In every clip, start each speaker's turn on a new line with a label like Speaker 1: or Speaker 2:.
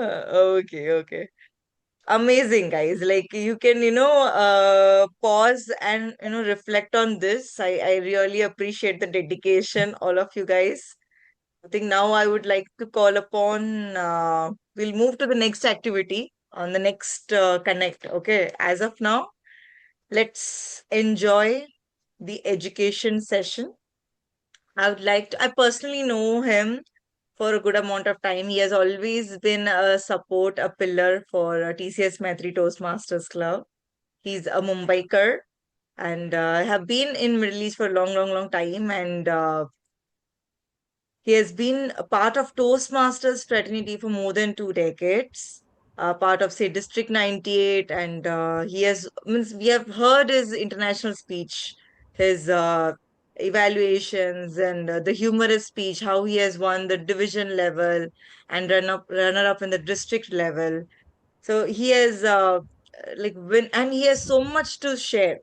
Speaker 1: Okay. Amazing, guys. Like you can, pause and reflect on this. I really appreciate the dedication, all of you guys. I think now I would like to call upon we'll move to the next activity on the next connect. Okay. As of now, let's enjoy the education session. I personally know him for a good amount of time. He has always been a pillar for TCS Maitri Toastmasters Club. He's a Mumbaiker and have been in Middle East for a long time. And he has been a part of Toastmasters fraternity for more than 2 decades. Part of say District 98, and he has means we have heard his international speech, his evaluations, and the humorous speech, how he has won the division level and runner up in the district level. So he has like when and he has so much to share.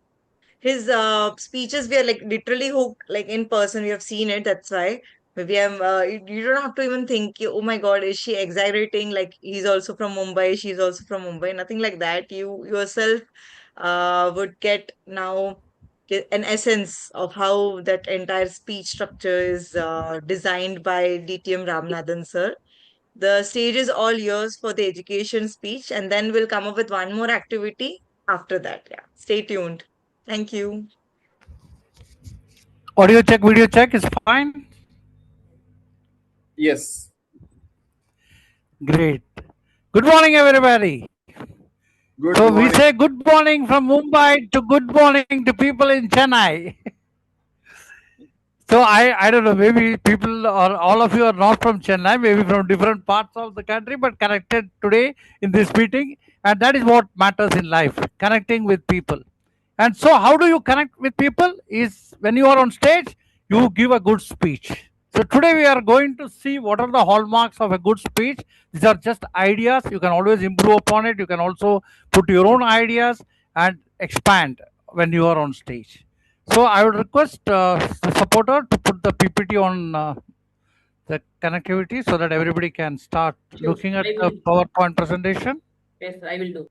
Speaker 1: His speeches, we are like literally hooked, like in person. We have seen it. That's why maybe you don't have to even think, oh my God, is she exaggerating? Like he's also from Mumbai, she's also from Mumbai. Nothing like that. You yourself would get now an essence of how that entire speech structure is designed by DTM Ramanathan sir. The stage is all yours for the education speech, and then we'll come up with one more activity after that. Yeah, stay tuned. Thank you.
Speaker 2: Audio check, video check is fine.
Speaker 3: Yes.
Speaker 2: Great. Good morning, everybody.
Speaker 3: Good
Speaker 2: So we
Speaker 3: morning.
Speaker 2: say good morning from Mumbai to good morning to people in Chennai. So I don't know, maybe people or all of you are not from Chennai, maybe from different parts of the country, but connected today in this meeting. And that is what matters in life, connecting with people. And so how do you connect with people is when you are on stage, you give a good speech. So today we are going to see what are the hallmarks of a good speech. These are just ideas. You can always improve upon it. You can also put your own ideas and expand when you are on stage. So I would request the supporter to put the PPT on the connectivity so that everybody can start
Speaker 4: Sure,
Speaker 2: looking at
Speaker 4: I
Speaker 2: the
Speaker 4: will.
Speaker 2: PowerPoint presentation.
Speaker 4: Yes, I will do.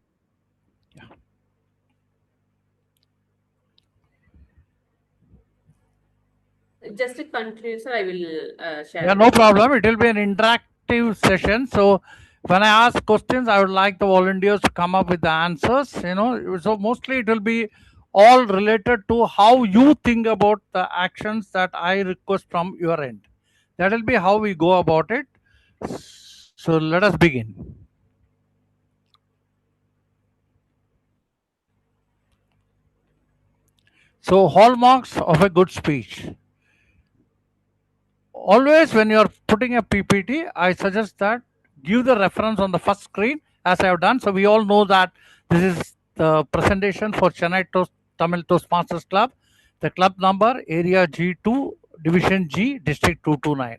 Speaker 4: Just to continue, sir, I will share
Speaker 2: Yeah,
Speaker 4: the
Speaker 2: no
Speaker 4: screen.
Speaker 2: problem. It will be an interactive session. So when I ask questions, I would like the volunteers to come up with the answers. So mostly it will be all related to how you think about the actions that I request from your end. That will be how we go about it. So let us begin. So hallmarks of a good speech. Always when you are putting a PPT, I suggest that give the reference on the first screen as I have done. So we all know that this is the presentation for Chennai Tamil Toastmasters Club, the club number area G2, division G, district 229.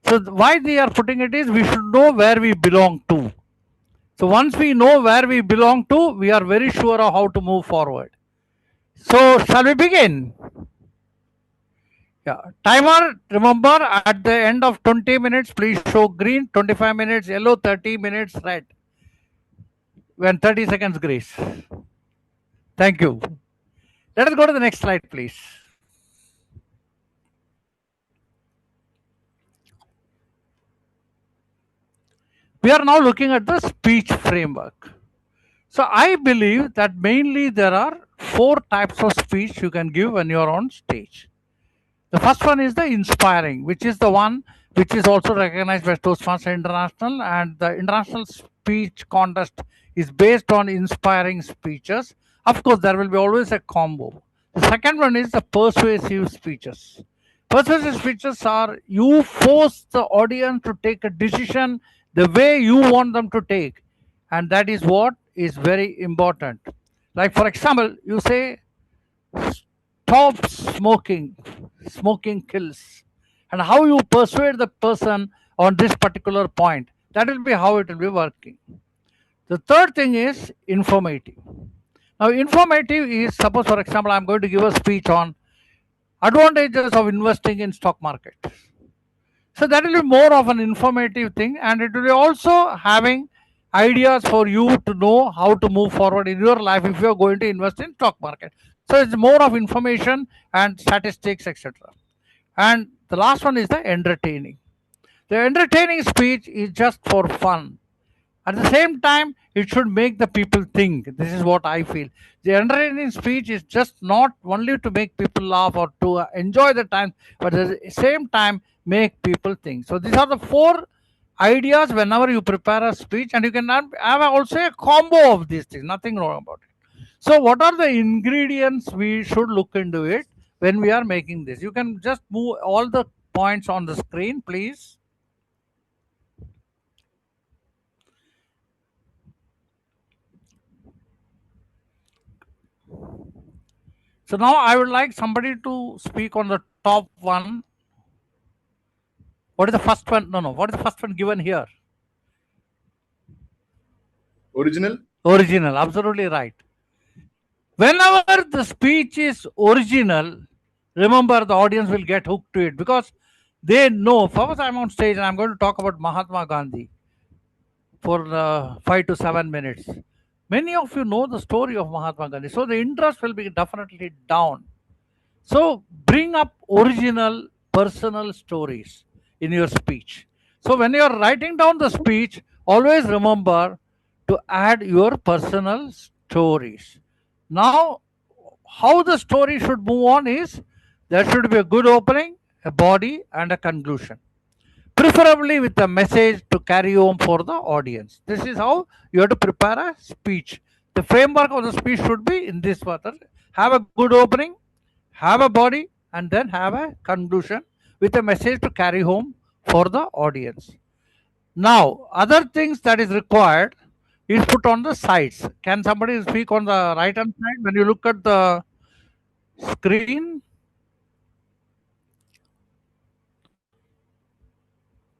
Speaker 2: So why they are putting it is we should know where we belong to. So once we know where we belong to, we are very sure of how to move forward. So shall we begin? Yeah. Timer, remember at the end of 20 minutes, please show green, 25 minutes yellow, 30 minutes red. When 30 seconds grace. Thank you. Let us go to the next slide, please. We are now looking at the speech framework. So I believe that mainly there are 4 types of speech you can give when you are on stage. The first one is the inspiring, which is the one which is also recognized by Toastmasters International, and the international speech contest is based on inspiring speeches. Of course, there will be always a combo. The second one is the persuasive speeches. Persuasive speeches are you force the audience to take a decision the way you want them to take, and that is what is very important. Like, for example, you say, stop smoking, smoking kills, and how you persuade the person on this particular point, that will be how it will be working. The third thing is informative. Now informative is, suppose for example I'm going to give a speech on advantages of investing in stock market. So that will be more of an informative thing, and it will be also having ideas for you to know how to move forward in your life if you are going to invest in stock market. So it's more of information and statistics, etc. And the last one is the entertaining. The entertaining speech is just for fun. At the same time, it should make the people think. This is what I feel. The entertaining speech is just not only to make people laugh or to enjoy the time, but at the same time, make people think. So these are the four ideas whenever you prepare a speech, and you can have also a combo of these things. Nothing wrong about it. So, what are the ingredients we should look into it when we are making this? You can just move all the points on the screen, please. So now I would like somebody to speak on the top one. What is the first one? No. What is the first one given here?
Speaker 3: Original.
Speaker 2: Original. Absolutely right. Whenever the speech is original, remember the audience will get hooked to it because they know. First, I'm on stage and I'm going to talk about Mahatma Gandhi for 5 to 7 minutes. Many of you know the story of Mahatma Gandhi, so the interest will be definitely down. So bring up original personal stories in your speech. So when you are writing down the speech, always remember to add your personal stories. Now, how the story should move on is there should be a good opening, a body, and a conclusion. Preferably with a message to carry home for the audience. This is how you have to prepare a speech. The framework of the speech should be in this order. Have a good opening, have a body, and then have a conclusion with a message to carry home for the audience. Now, other things that is required is put on the sides. Can somebody speak on the right hand side when you look at the screen?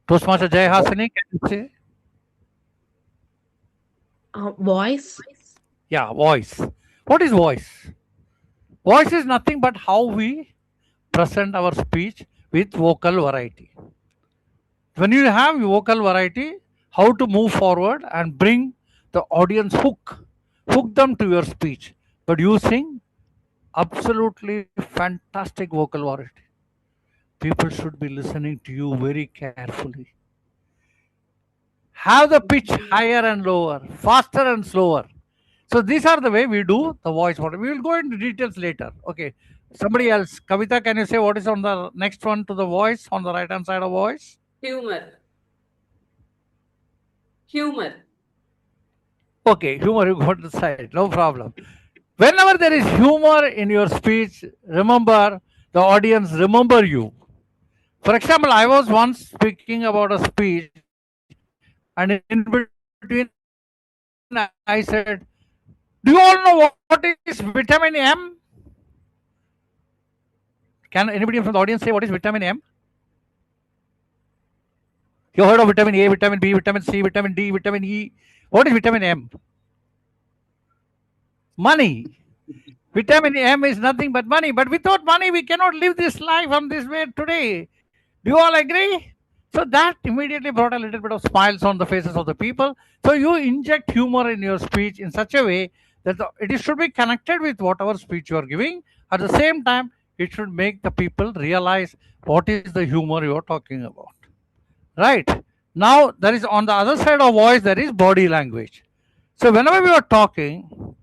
Speaker 2: Toastmaster Jay Hasani, can you say?
Speaker 4: Voice.
Speaker 2: Yeah, voice. What is voice? Voice is nothing but how we present our speech with vocal variety. When you have vocal variety, how to move forward and bring the audience hook them to your speech, but using absolutely fantastic vocal variety. People should be listening to you very carefully. Have the pitch higher and lower, faster and slower. So these are the way we do the voice model. We will go into details later. Okay. Somebody else. Kavitha, can you say what is on the next one to the voice on the right hand side of voice?
Speaker 4: Humor.
Speaker 2: Okay, humor, you got the side, no problem. Whenever there is humor in your speech, remember the audience remember you. For example, I was once speaking about a speech, and in between I said, "Do you all know what is vitamin M?" Can anybody from the audience say what is vitamin M? You heard of vitamin A, vitamin B, vitamin C, vitamin D, vitamin E. What is vitamin M? Money. Vitamin M is nothing but money. But without money, we cannot live this life on this way today. Do you all agree? So that immediately brought a little bit of smiles on the faces of the people. So you inject humor in your speech in such a way that it should be connected with whatever speech you are giving. At the same time, it should make the people realize what is the humor you are talking about. Right? Now, there is on the other side of voice, there is body language. So whenever we are talking,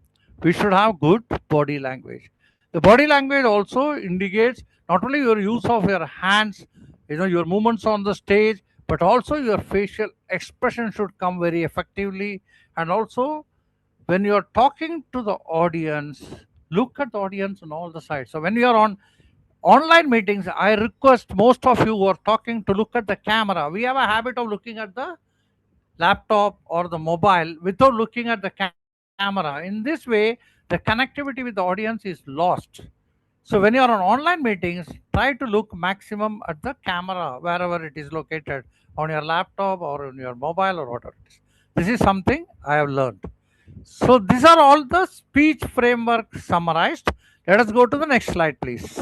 Speaker 2: we should have good body language. The body language also indicates not only your use of your hands, your movements on the stage, but also your facial expression should come very effectively. And also, when you are talking to the audience, look at the audience on all the sides. So when you are on online meetings, I request most of you who are talking to look at the camera. We have a habit of looking at the laptop or the mobile without looking at the camera. In this way, the connectivity with the audience is lost. So when you are on online meetings, try to look maximum at the camera wherever it is located, on your laptop or on your mobile or whatever it is. This is something I have learned. So these are all the speech framework summarized. Let us go to the next slide, please.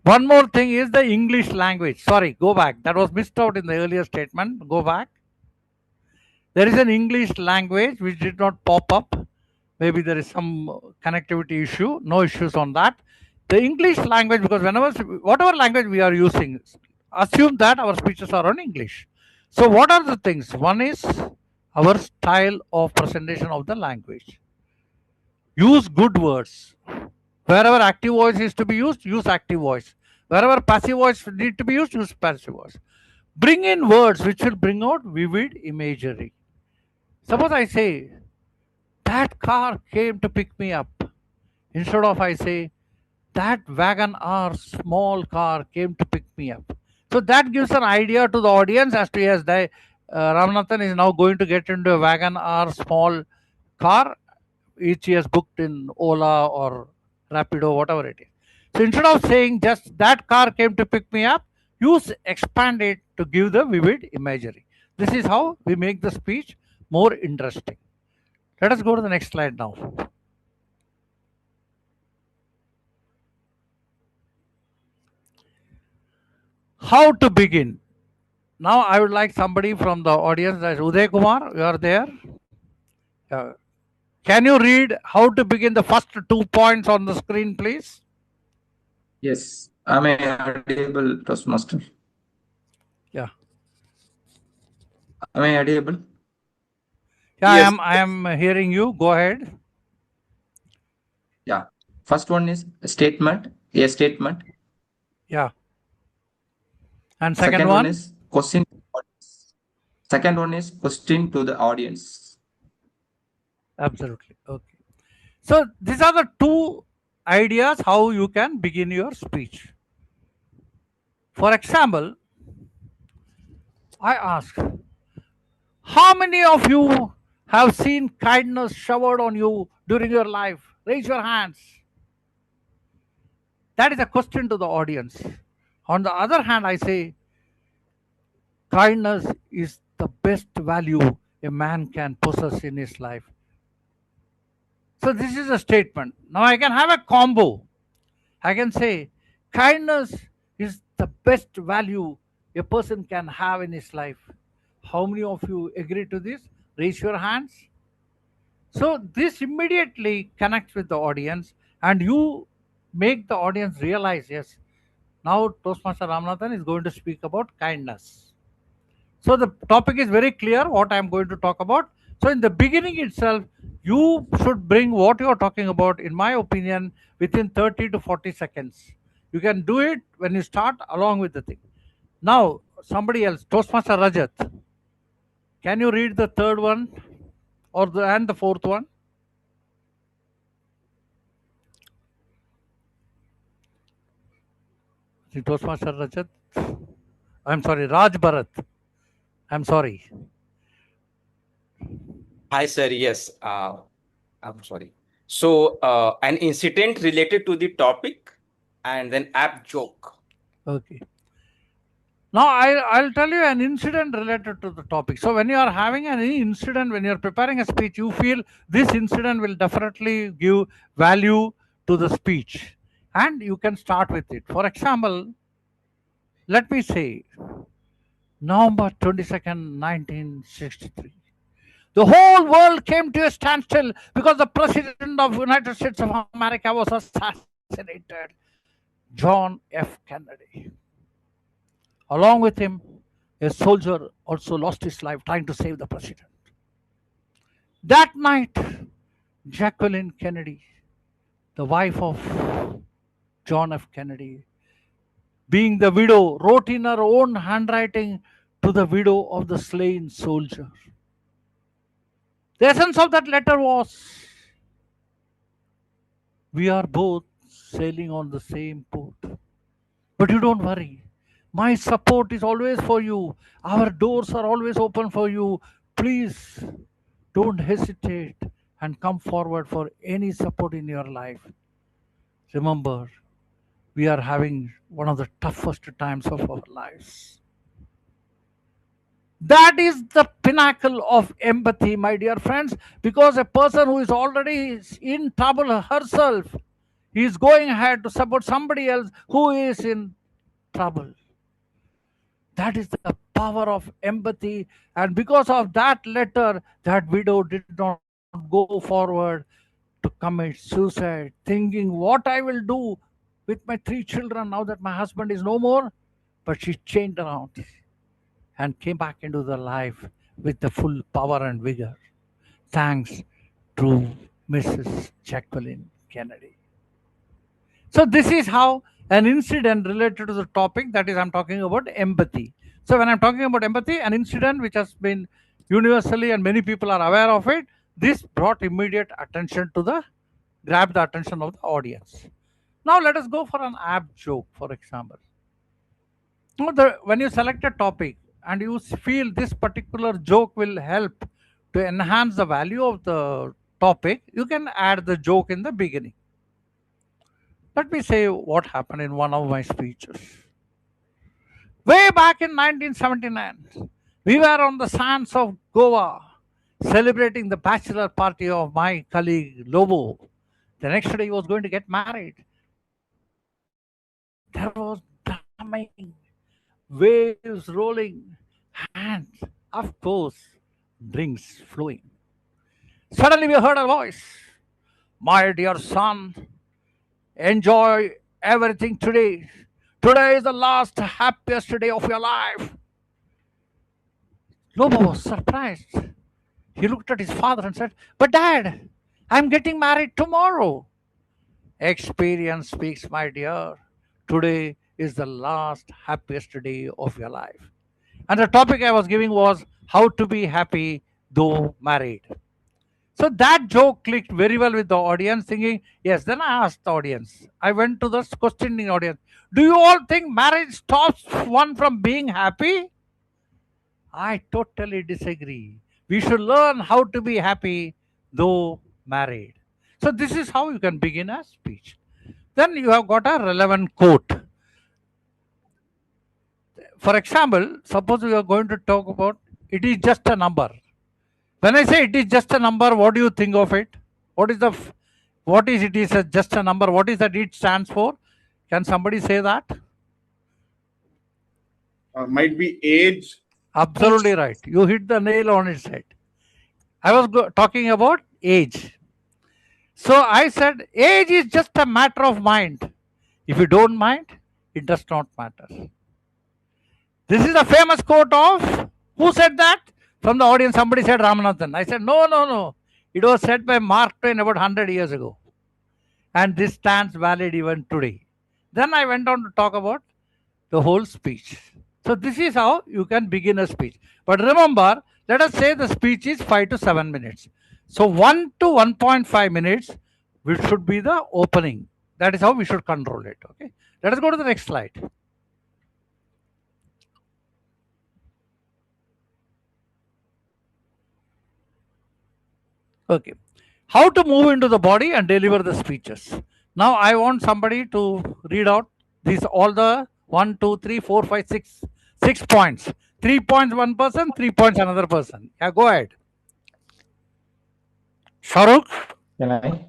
Speaker 2: One more thing is the English language. Sorry, go back. That was missed out in the earlier statement. Go back. There is an English language which did not pop up. Maybe there is some connectivity issue. No issues on that. The English language, because whatever language we are using, assume that our speeches are on English. So what are the things? One is our style of presentation of the language. Use good words. Wherever active voice is to be used, use active voice. Wherever passive voice need to be used, use passive voice. Bring in words which will bring out vivid imagery. Suppose I say, that car came to pick me up. Instead of I say, that wagon R small car came to pick me up. So that gives an idea to the audience as to, yes, Ramanathan is now going to get into a wagon R small car, which he has booked in Ola or Rapido, whatever it is. So instead of saying just that car came to pick me up, expand it to give the vivid imagery. This is how we make the speech more interesting. Let us go to the next slide now. How to begin? Now I would like somebody from the audience, that's Uday Kumar, you are there. Can you read how to begin the first 2 points on the screen, please?
Speaker 3: Yes. Am I audible, Toastmaster?
Speaker 2: Yeah.
Speaker 3: Am I audible?
Speaker 2: Yeah,
Speaker 3: Yes.
Speaker 2: I am hearing you. Go ahead.
Speaker 3: Yeah. First one is a statement.
Speaker 2: Yeah. And second one
Speaker 3: is question. Second one is question to the audience.
Speaker 2: Absolutely. Okay. So these are the two ideas how you can begin your speech. For example, I ask, how many of you have seen kindness showered on you during your life? Raise your hands. That is a question to the audience. On the other hand, I say, kindness is the best value a man can possess in his life. So this is a statement. Now I can have a combo. I can say, kindness is the best value a person can have in his life. How many of you agree to this? Raise your hands. So this immediately connects with the audience and you make the audience realize, yes, now Toastmaster Ramanathan is going to speak about kindness. So the topic is very clear what I am going to talk about. So in the beginning itself, you should bring what you are talking about, in my opinion, within 30 to 40 seconds. You can do it when you start along with the thing. Now, somebody else, Toastmaster Rajat, can you read the third one and the fourth one? Toastmaster Rajat. I'm sorry, Raj Bharat. I'm sorry.
Speaker 5: Hi, sir. Yes. I'm sorry. So, an incident related to the topic and then app joke.
Speaker 2: Okay. Now, I'll tell you an incident related to the topic. So, when you are having an incident, when you're preparing a speech, you feel this incident will definitely give value to the speech. And you can start with it. For example, let me say, November 22nd, 1963. The whole world came to a standstill because the President of the United States of America was assassinated, John F. Kennedy. Along with him, a soldier also lost his life trying to save the president. That night, Jacqueline Kennedy, the wife of John F. Kennedy, being the widow, wrote in her own handwriting to the widow of the slain soldier. The essence of that letter was, we are both sailing on the same boat. But you don't worry. My support is always for you. Our doors are always open for you. Please don't hesitate and come forward for any support in your life. Remember, we are having one of the toughest times of our lives. That is the pinnacle of empathy, my dear friends, because a person who is already in trouble herself He is going ahead to support somebody else who is in trouble. That is the power of empathy. And because of that letter, that widow did not go forward to commit suicide, thinking what I will do with my 3 children now that my husband is no more. But she changed around and came back into the life with the full power and vigor. Thanks to Mrs. Jacqueline Kennedy. So this is how an incident related to the topic, that is, I'm talking about empathy. So when I'm talking about empathy, an incident which has been universally and many people are aware of it, this brought immediate attention to grab the attention of the audience. Now let us go for an apt joke, for example. When you select a topic and you feel this particular joke will help to enhance the value of the topic, you can add the joke in the beginning. Let me say what happened in one of my speeches. Way back in 1979, we were on the sands of Goa celebrating the bachelor party of my colleague Lobo. The next day he was going to get married. There was drumming, waves rolling, and of course, drinks flowing. Suddenly we heard a voice. My dear son, enjoy everything today. Today is the last happiest day of your life. Lobo was surprised. He looked at his father and said, But Dad, I'm getting married tomorrow. Experience speaks, my dear. Today is the last happiest day of your life. And the topic I was giving was how to be happy though married. So that joke clicked very well with the audience, thinking, yes. Then I asked the audience. I went to the questioning audience. Do you all think marriage stops one from being happy? I totally disagree. We should learn how to be happy though married. So this is how you can begin a speech. Then you have got a relevant quote. For example, suppose we are going to talk about it is just a number. When I say it is just a number, what do you think of it? What is it is just a number? What is that it stands for? Can somebody say that?
Speaker 6: Might be age.
Speaker 2: Absolutely right. You hit the nail on its head. I was talking about age. So I said, age is just a matter of mind. If you don't mind, it does not matter. This is a famous quote of, who said that? From the audience, somebody said Ramanathan. I said, no. It was said by Mark Twain about 100 years ago. And this stands valid even today. Then I went on to talk about the whole speech. So this is how you can begin a speech. But remember, let us say the speech is 5 to 7 minutes. So 1 to 1.5 minutes, which should be the opening. That is how we should control it. Okay. Let us go to the next slide. Okay. How to move into the body and deliver the speeches. Now I want somebody to read out these all the 1, 2, 3, 4, 5, 6 points. 3 points one person, 3 points another person. Yeah, go ahead. Shahrukh?
Speaker 3: Can I?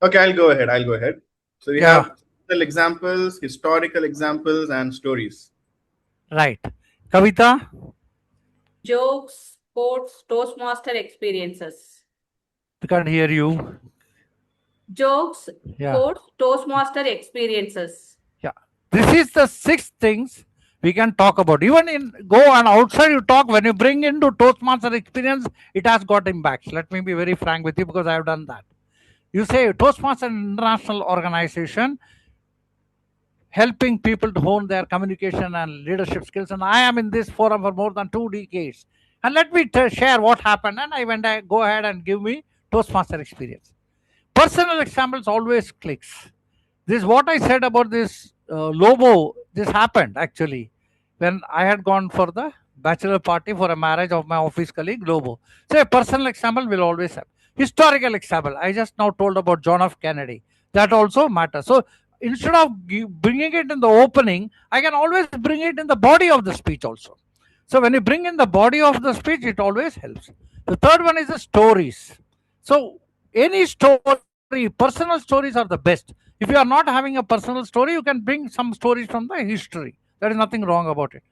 Speaker 6: Okay, I'll go ahead. So we have examples, historical examples, and stories.
Speaker 2: Right. Kavitha?
Speaker 4: Jokes, quotes, Toastmaster experiences.
Speaker 2: We can't hear you.
Speaker 4: Jokes,
Speaker 2: Yeah.
Speaker 4: quotes, Toastmaster experiences.
Speaker 2: Yeah. This is the 6 things we can talk about. Even in go and outside you talk, when you bring into Toastmaster experience, it has got impacts. Let me be very frank with you because I have done that. You say Toastmaster international organization helping people to hone their communication and leadership skills. And I am in this forum for more than 2 decades. And let me share what happened. And I go ahead and give me Toastmaster experience. Personal examples always clicks. This is what I said about this Lobo. This happened actually when I had gone for the bachelor party for a marriage of my office colleague Lobo. So a personal example will always have. Historical example. I just now told about John F. Kennedy. That also matters. So instead of bringing it in the opening, I can always bring it in the body of the speech also. So when you bring in the body of the speech, it always helps. The third one is the stories. So any story personal stories are the best. If you are not having a personal story, you can bring some stories from the history. There is nothing wrong about it.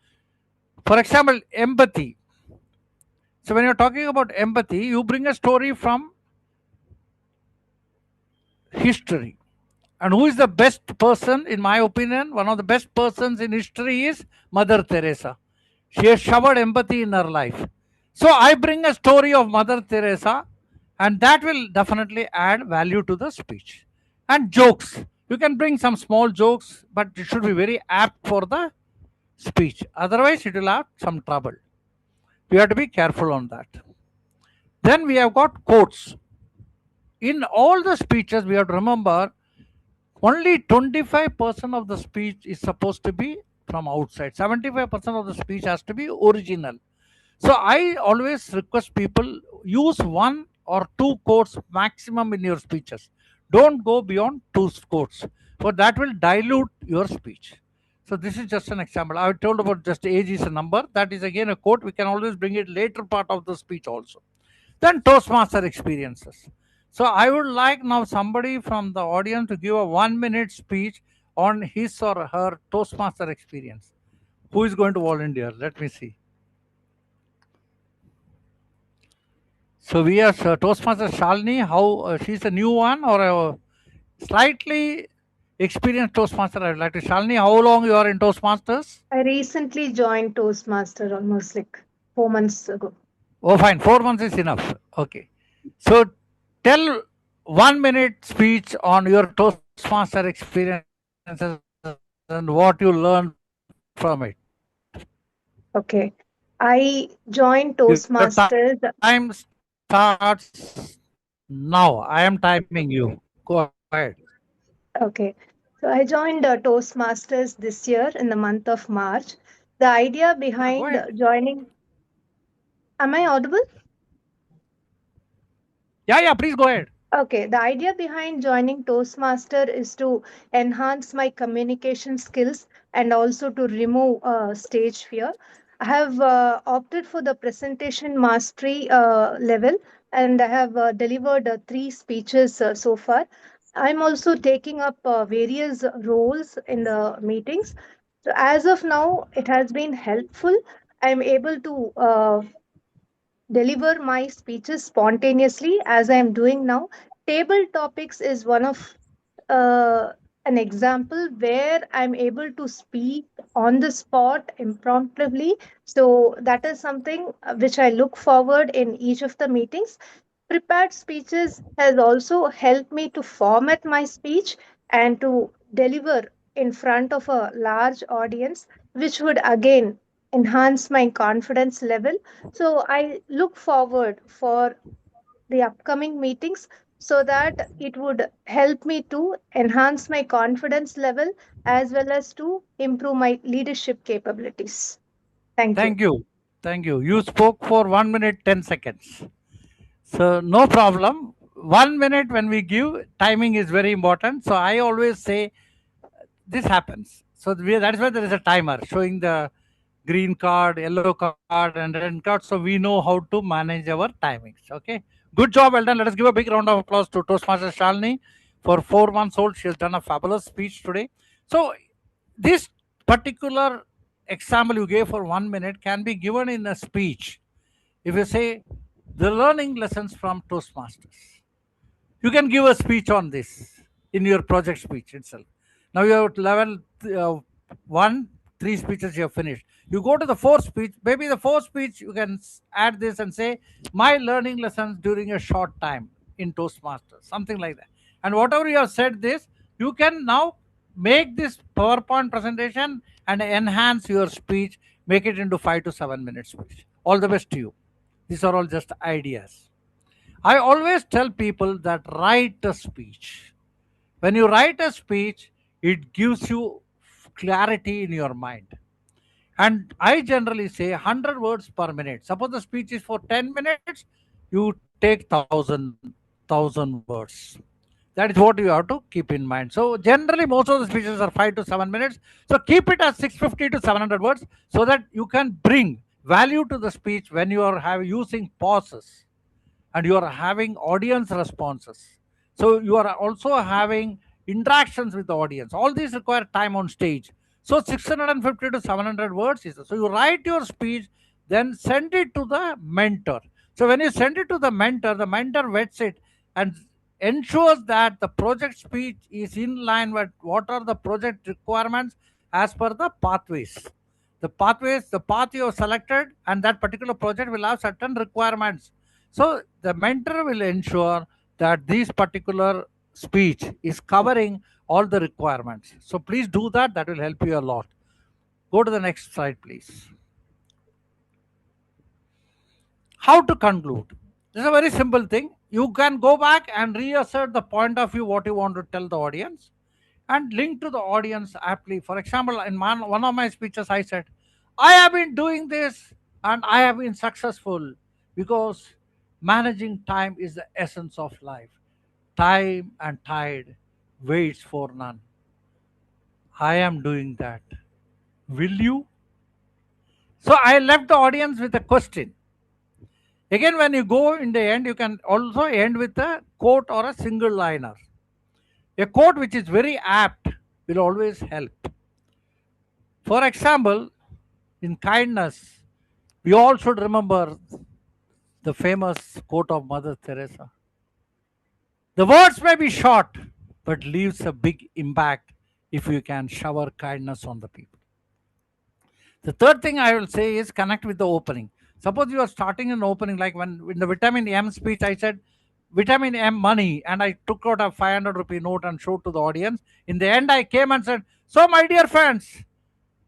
Speaker 2: For example, empathy. So when you're talking about empathy, you bring a story from history. And who is the best person, in my opinion? One of the best persons in history is Mother Teresa. She has showered empathy in her life. So I bring a story of Mother Teresa, and that will definitely add value to the speech. And jokes. You can bring some small jokes, but it should be very apt for the speech. Otherwise, it will have some trouble. We have to be careful on that. Then we have got quotes. In all the speeches, we have to remember only 25% of the speech is supposed to be from outside. 75% of the speech has to be original. So I always request people use one or two quotes maximum in your speeches. Don't go beyond two quotes, for that will dilute your speech. So this is just an example. I told about just age is a number. That is again a quote. We can always bring it later part of the speech also. Then Toastmaster experiences. So I would like now somebody from the audience to give a 1 minute speech on his or her Toastmaster experience. Who is going to volunteer? Let me see. So we have Toastmaster Shalini. How she's a new one or a slightly experienced Toastmaster? I'd like to Shalini. How long you are in Toastmasters?
Speaker 7: I recently joined Toastmaster almost like 4 months ago.
Speaker 2: Oh, fine. 4 months is enough. Okay. So tell 1 minute speech on your Toastmaster experiences and what you learned from it.
Speaker 7: Okay. I joined
Speaker 2: Your
Speaker 7: Toastmasters.
Speaker 2: time starts now. I am timing you. Go ahead.
Speaker 7: Okay. So I joined Toastmasters this year in the month of March. The idea
Speaker 2: Yeah, go
Speaker 7: behind
Speaker 2: ahead.
Speaker 7: joining, am I audible?
Speaker 2: Yeah, please go ahead.
Speaker 7: Okay, the idea behind joining Toastmaster is to enhance my communication skills and also to remove stage fear. I have opted for the presentation mastery level, and I have delivered three speeches so far. I'm also taking up various roles in the meetings. So as of now, it has been helpful. I'm able to deliver my speeches spontaneously as I am doing now. Table topics is one of an example where I'm able to speak on the spot impromptu. So that is something which I look forward in each of the meetings. Prepared speeches has also helped me to format my speech and to deliver in front of a large audience, which would again enhance my confidence level. So I look forward for the upcoming meetings so that it would help me to enhance my confidence level as well as to improve my leadership capabilities. Thank you.
Speaker 2: Thank you. Thank you. You spoke for 1 minute, 10 seconds. So no problem. 1 minute when we give, timing is very important. So I always say this happens. So that is why there is a timer showing the green card, yellow card, and red card. So we know how to manage our timings. Okay. Good job. Well done. Let us give a big round of applause to Toastmaster Shalini. For 4 months old, she has done a fabulous speech today. So this particular example you gave for 1 minute can be given in a speech. If you say the learning lessons from Toastmasters, you can give a speech on this in your project speech itself. Now you have level 1, 3 speeches you have finished. You go to the fourth speech. Maybe the fourth speech you can add this and say my learning lessons during a short time in Toastmasters, something like that. And whatever you have said this, you can now make this PowerPoint presentation and enhance your speech, make it into 5 to 7 minute speech. All the best to you. These are all just ideas. I always tell people that write a speech. When you write a speech, it gives you clarity in your mind. And I generally say 100 words per minute. Suppose the speech is for 10 minutes, you take 1,000 words. That is what you have to keep in mind. So generally, most of the speeches are 5 to 7 minutes. So keep it as 650 to 700 words so that you can bring value to the speech when you are using pauses and you are having audience responses. So you are also having interactions with the audience. All these require time on stage. So 650 to 700 words is, so you write your speech, then send it to the mentor. So when you send it to the mentor vets it and ensures that the project speech is in line with what are the project requirements as per the pathways. The pathways, the path you have selected, and that particular project will have certain requirements. So the mentor will ensure that this particular speech is covering all the requirements. So please do that. That will help you a lot. Go to the next slide, please. How to conclude? This is a very simple thing. You can go back and reassert the point of view, what you want to tell the audience, and link to the audience aptly. For example, in one of my speeches, I said, I have been doing this and I have been successful because managing time is the essence of life. Time and tide waits for none. I am doing that. Will you? So I left the audience with a question. Again, when you go in the end, you can also end with a quote or a single liner. A quote which is very apt will always help. For example, in kindness, we all should remember the famous quote of Mother Teresa. The words may be short, but leaves a big impact if you can shower kindness on the people. The third thing I will say is connect with the opening. Suppose you are starting an opening, like when in the vitamin M speech, I said vitamin M money, and I took out a 500 rupee note and showed to the audience. In the end, I came and said, so my dear friends,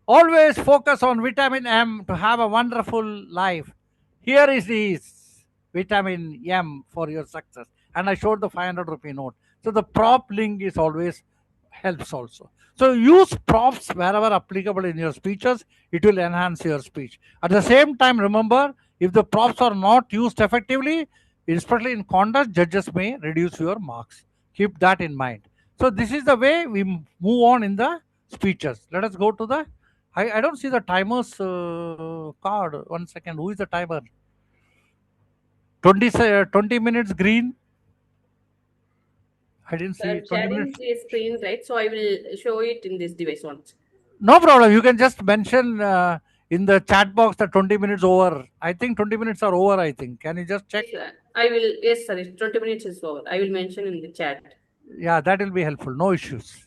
Speaker 2: always focus on vitamin M to have a wonderful life. Here is this vitamin M for your success. And I showed the 500 rupee note. So the prop link is always helps also. So use props wherever applicable in your speeches. It will enhance your speech. At the same time, remember, if the props are not used effectively, especially in contest, judges may reduce your marks. Keep that in mind. So this is the way we move on in the speeches. Let us go to the, I don't see the timer's card. 1 second. Who is the timer? 20 minutes green. I didn't see
Speaker 4: Sir,
Speaker 2: 20
Speaker 4: sharing
Speaker 2: minutes.
Speaker 4: the screen, right? So I will show it in this device once.
Speaker 2: No problem. You can just mention in the chat box that 20 minutes over. I think 20 minutes are over, I think. Can you just check?
Speaker 4: Yes, sir. I will, yes, sir. 20 minutes is over. I will mention in the chat.
Speaker 2: Yeah, that will be helpful. No issues.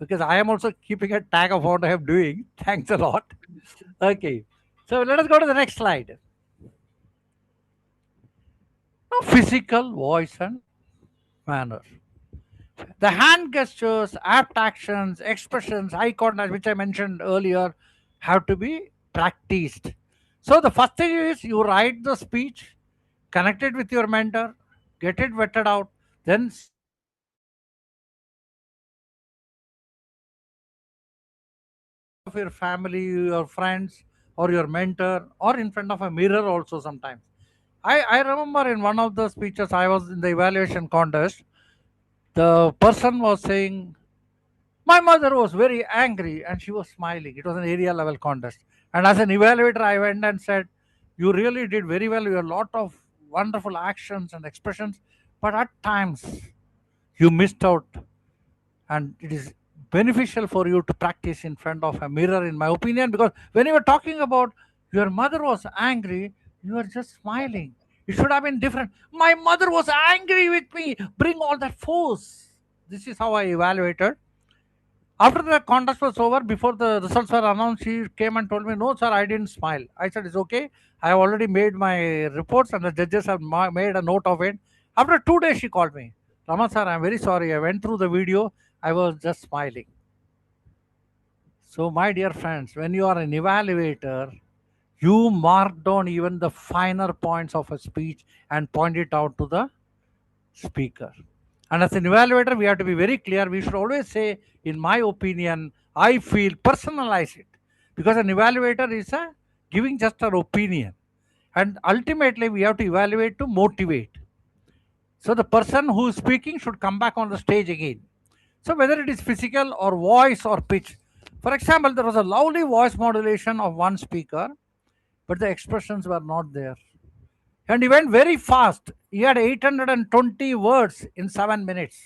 Speaker 2: Because I am also keeping a tag of what I am doing. Thanks a lot. Okay. So let us go to the next slide. Now, physical voice and manner. The hand gestures, apt actions, expressions, eye contact, which I mentioned earlier, have to be practiced. So the first thing is you write the speech, connect it with your mentor, get it vetted out, then of your family, your friends, or your mentor, or in front of a mirror also sometimes. I remember in one of the speeches I was in the evaluation contest, the person was saying, my mother was very angry and she was smiling. It was an area level contest. And as an evaluator, I went and said, you really did very well. You had a lot of wonderful actions and expressions, but at times you missed out. And it is beneficial for you to practice in front of a mirror, in my opinion, because when you were talking about your mother was angry, you were just smiling. It should have been different. My mother was angry with me. Bring all that force. This is how I evaluated. After the contest was over, before the results were announced, she came and told me, no, sir, I didn't smile. I said, it's okay. I have already made my reports and the judges have made a note of it. After 2 days, she called me. Rama, sir, I'm very sorry. I went through the video. I was just smiling. So, my dear friends, when you are an evaluator, you mark down even the finer points of a speech and point it out to the speaker. And as an evaluator, we have to be very clear. We should always say, in my opinion, I feel, personalize it. Because an evaluator is giving just an opinion. And ultimately, we have to evaluate to motivate. So the person who is speaking should come back on the stage again. So whether it is physical or voice or pitch. For example, there was a lovely voice modulation of one speaker, but the expressions were not there. And he went very fast. He had 820 words in 7 minutes.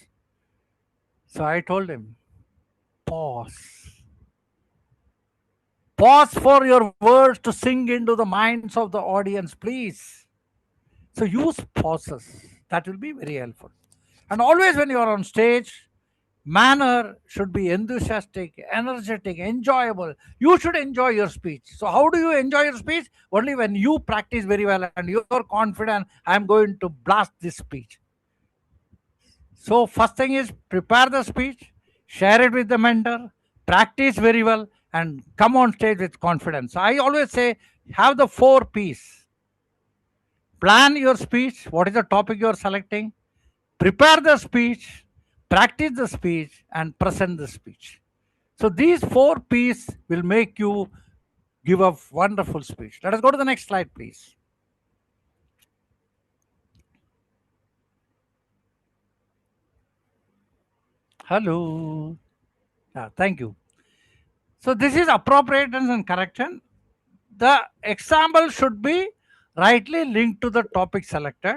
Speaker 2: So I told him, pause. Pause for your words to sink into the minds of the audience, please. So use pauses. That will be very helpful. And always when you are on stage, manner should be enthusiastic, energetic, enjoyable. You should enjoy your speech. So how do you enjoy your speech? Only when you practice very well and you're confident, I'm going to blast this speech. So first thing is prepare the speech, share it with the mentor, practice very well, and come on stage with confidence. I always say have the 4 P's. Plan your speech. What is the topic you are selecting? Prepare the speech, practice the speech, and present the speech. So these 4 P's will make you give a wonderful speech. Let us go to the next slide, please. Hello. Thank you. So this is appropriateness and correction. The example should be rightly linked to the topic selected,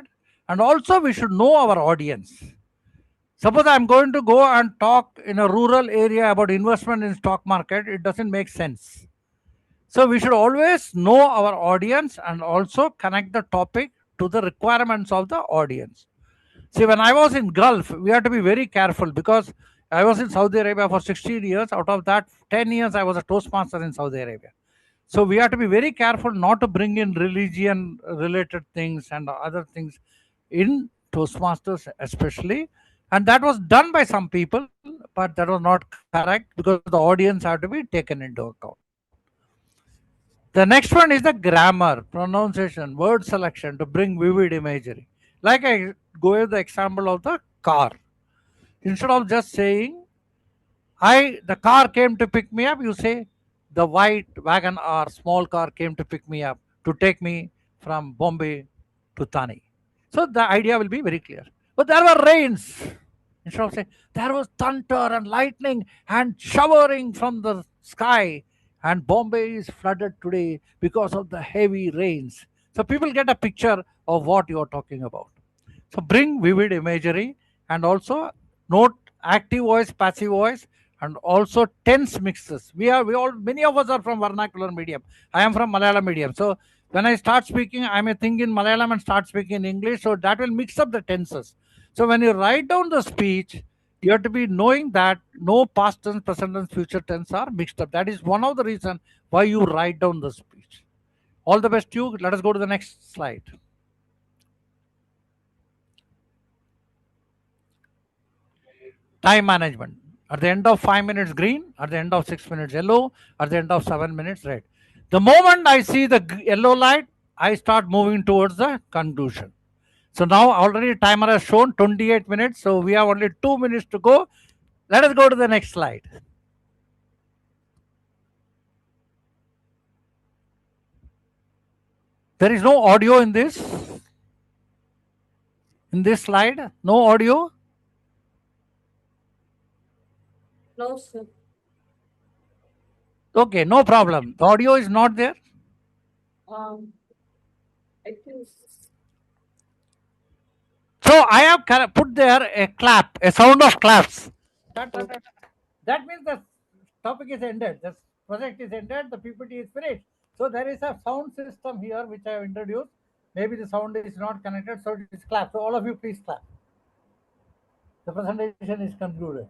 Speaker 2: and also we should know our audience. Suppose I'm going to go and talk in a rural area about investment in stock market, it doesn't make sense. So we should always know our audience and also connect the topic to the requirements of the audience. See, when I was in Gulf, we had to be very careful because I was in Saudi Arabia for 16 years. Out of that, 10 years I was a Toastmaster in Saudi Arabia. So we have to be very careful not to bring in religion related things and other things in Toastmasters especially. And that was done by some people, but that was not correct because the audience had to be taken into account. The next one is the grammar, pronunciation, word selection to bring vivid imagery. Like I go with the example of the car. Instead of just saying, the car came to pick me up, you say, the white wagon or small car came to pick me up to take me from Bombay to Thane. So the idea will be very clear. But there were rains. Instead of saying, there was thunder and lightning and showering from the sky, and Bombay is flooded today because of the heavy rains. So people get a picture of what you are talking about. So bring vivid imagery and also note active voice, passive voice, and also tense mixes. Many of us are from vernacular medium. I am from Malayalam medium. So when I start speaking, I may think in Malayalam and start speaking in English. So that will mix up the tenses. So when you write down the speech, you have to be knowing that no past tense, present tense, future tense are mixed up. That is one of the reasons why you write down the speech. All the best to you. Let us go to the next slide. Time management. At the end of 5 minutes green, at the end of 6 minutes yellow, at the end of 7 minutes red. The moment I see the yellow light, I start moving towards the conclusion. So now already timer has shown 28 minutes. So we have only 2 minutes to go. Let us go to the next slide. There is no audio in this. In this slide, no audio.
Speaker 4: No, sir.
Speaker 2: Okay, no problem. The audio is not there.
Speaker 4: I think.
Speaker 2: So I have put there a clap, a sound of claps. That means the topic is ended. The project is ended. The PPT is finished. So there is a sound system here which I have introduced. Maybe the sound is not connected, so it is clap. So all of you please clap. The presentation is concluded.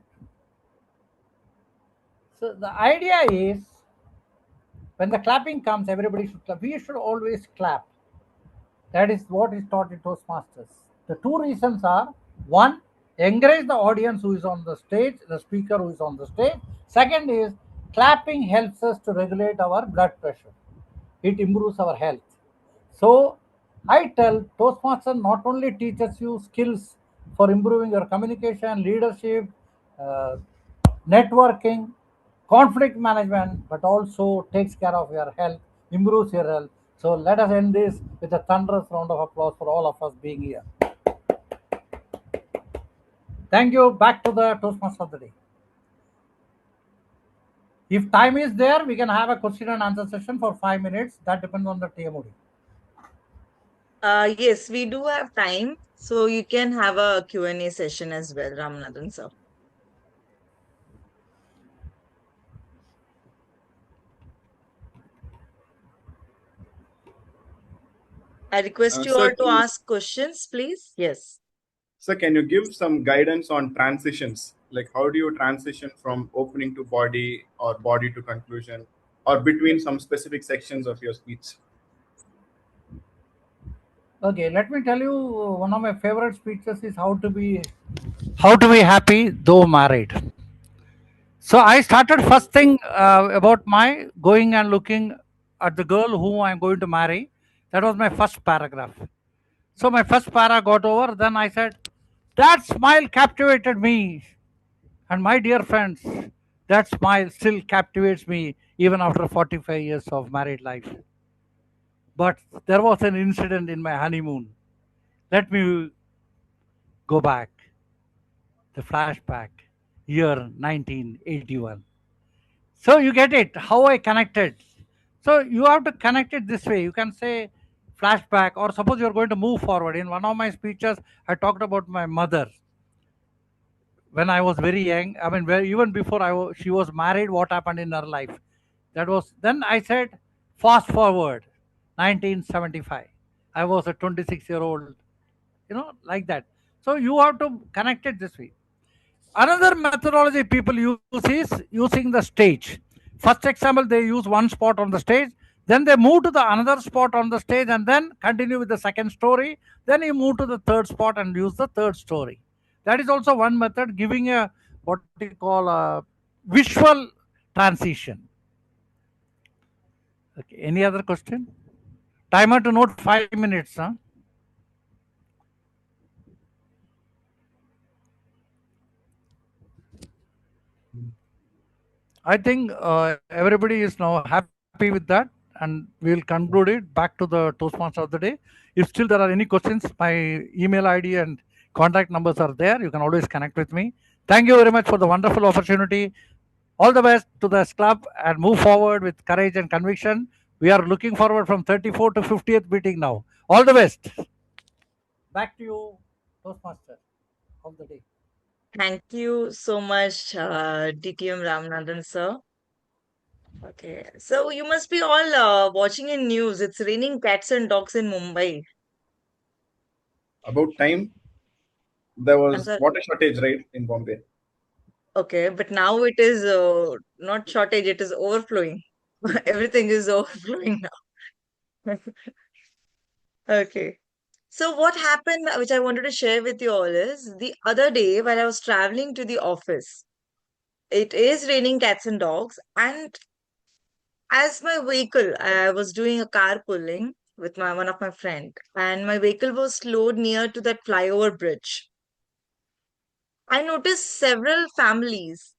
Speaker 2: So the idea is when the clapping comes, everybody should clap. We should always clap. That is what is taught in Toastmasters. The 2 reasons are, 1, encourage the audience who is on the stage, the speaker who is on the stage. Second is, clapping helps us to regulate our blood pressure. It improves our health. So I tell Toastmasters not only teaches you skills for improving your communication, leadership, networking, conflict management, but also takes care of your health, improves your health. So let us end this with a thunderous round of applause for all of us being here. Thank you. Back to the Toastmasters of the day. If time is there, we can have a question and answer session for 5 minutes. That depends on the TMOD.
Speaker 1: Yes, we do have time, so you can have a Q&A session as well, Ramanathan sir. I request you
Speaker 6: Sir,
Speaker 1: all to ask questions, please. Yes.
Speaker 6: sir, can you give some guidance on transitions? Like, how do you transition from opening to body or body to conclusion, or between some specific sections of your speech?
Speaker 2: Okay, let me tell you, one of my favorite speeches is how to be happy though married. So I started first thing about my going and looking at the girl whom I'm going to marry. That was my first paragraph. So my first para got over. Then I said, that smile captivated me. And my dear friends, that smile still captivates me even after 45 years of married life. But there was an incident in my honeymoon. Let me go back, the flashback, year 1981. So you get it, how I connected. So you have to connect it this way. You can say flashback, or suppose you're going to move forward. In one of my speeches, I talked about my mother when I was very young. I mean, even before she was married, what happened in her life. That was, then I said, fast forward, 1975. I was a 26-year-old, like that. So you have to connect it this way. Another methodology people use is using the stage. First example, they use one spot on the stage, then they move to the another spot on the stage, and then continue with the second story. Then you move to the third spot and use the third story. That is also one method, giving a what you call a visual transition. Okay. Any other question? Timer to note 5 minutes. Huh? I think everybody is now happy with that, and we'll conclude it. Back to the Toastmaster of the day. If still there are any questions, my email ID and contact numbers are there. You can always connect with me. Thank you very much for the wonderful opportunity. All the best to this club and move forward with courage and conviction. We are looking forward from 34 to 50th meeting now. All the best. Back to you, Toastmaster of the day.
Speaker 1: Thank you so much, DTM Ramanathan sir. Okay, so you must be all watching in news. It's raining cats and dogs in Mumbai.
Speaker 6: About time, there
Speaker 1: I'm
Speaker 6: was
Speaker 1: sorry.
Speaker 6: water shortage, right, in Bombay.
Speaker 1: Okay, but now it is not shortage, it is overflowing. Everything is overflowing now. Okay. So what happened, which I wanted to share with you all, is the other day when I was traveling to the office, it is raining cats and dogs, and as my vehicle, I was doing a carpooling with my one of my friend, and my vehicle was slowed near to that flyover bridge. I noticed several families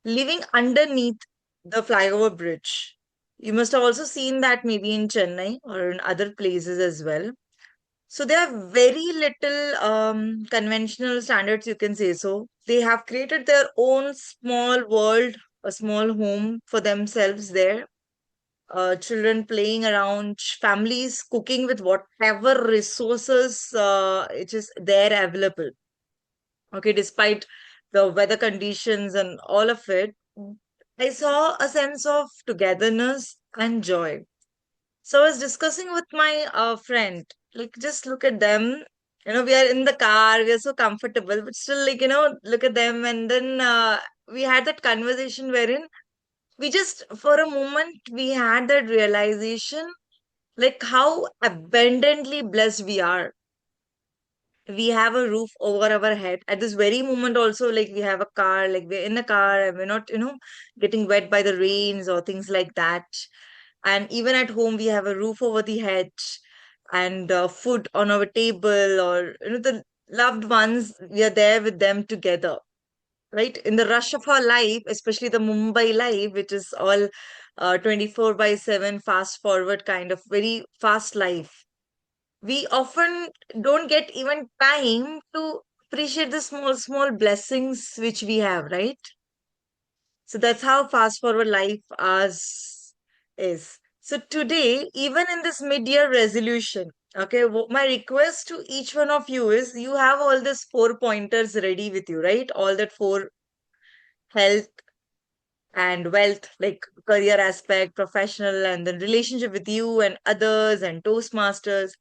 Speaker 1: living underneath the flyover bridge. You must have also seen that maybe in Chennai or in other places as well. So there are very little conventional standards, you can say so. They have created their own small world, a small home for themselves there. Children playing around, families cooking with whatever resources it is there available. Okay, despite the weather conditions and all of it, I saw a sense of togetherness and joy. So I was discussing with my friend, like, just look at them. We are in the car, we are so comfortable, but still, like, look at them. And then we had that conversation wherein we just, for a moment, we had that realization, like, how abundantly blessed we are. We have a roof over our head at this very moment also, like we have a car, like we're in a car and we're not getting wet by the rains or things like that. And even at home we have a roof over the head and food on our table, or the loved ones, we are there with them together, right? In the rush of our life, especially the Mumbai life, which is all 24/7 fast forward kind of very fast life, we often don't get even time to appreciate the small, small blessings which we have, right? So that's how fast forward life ours is. So today, even in this mid-year resolution, Okay, my request to each one of you is you have all these 4 pointers ready with you, right? All that 4: health and wealth, like career aspect, professional, and then relationship with you and others, and Toastmasters.